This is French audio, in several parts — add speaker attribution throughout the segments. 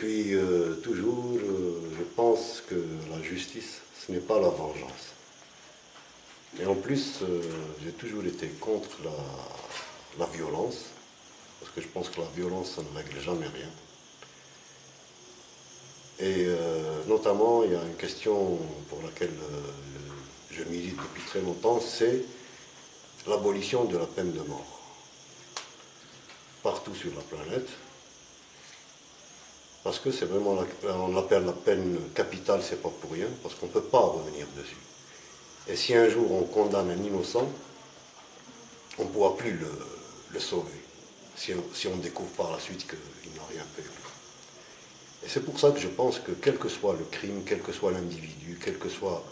Speaker 1: depuis toujours, je pense que la justice, ce n'est pas la vengeance. Et en plus, j'ai toujours été contre la violence, parce que je pense que la violence, ça ne règle jamais rien. Et notamment, il y a une question pour laquelle je milite depuis très longtemps, c'est l'abolition de la peine de mort. Partout sur la planète. Parce que c'est vraiment, on l'appelle la peine capitale, c'est pas pour rien, parce qu'on ne peut pas revenir dessus. Et si un jour on condamne un innocent, on ne pourra plus le sauver, si on découvre par la suite qu'il n'a rien fait. Et c'est pour ça que je pense que quel que soit le crime, quel que soit l'individu, quelle que soit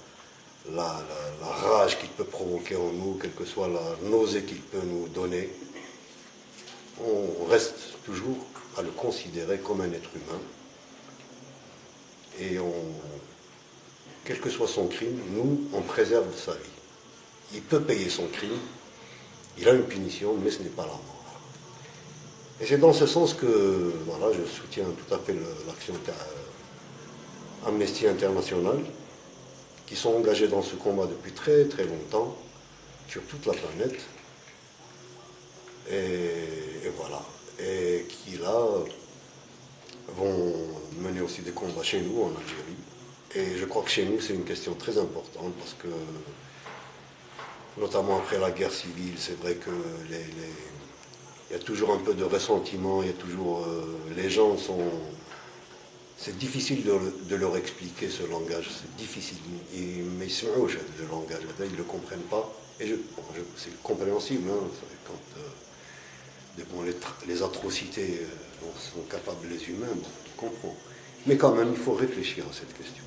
Speaker 1: la rage qu'il peut provoquer en nous, quelle que soit la nausée qu'il peut nous donner, on reste toujours à le considérer comme un être humain. Et quel que soit son crime, nous, on préserve sa vie. Il peut payer son crime, il a une punition, mais ce n'est pas la mort. Et c'est dans ce sens que voilà, je soutiens tout à fait l'action Amnesty International, qui sont engagés dans ce combat depuis très très longtemps, sur toute la planète. Et voilà. Et qui là vont mener aussi des combats chez nous en Algérie. Et je crois que chez nous c'est une question très importante parce que, notamment après la guerre civile, c'est vrai que il y a toujours un peu de ressentiment, il y a toujours les gens sont. C'est difficile de leur expliquer ce langage, c'est difficile. Mais ils sont le langage, ils ne le comprennent pas. Et c'est compréhensible, hein, quand devant les atrocités dont sont capables les humains, on comprend. Mais quand même, il faut réfléchir à cette question.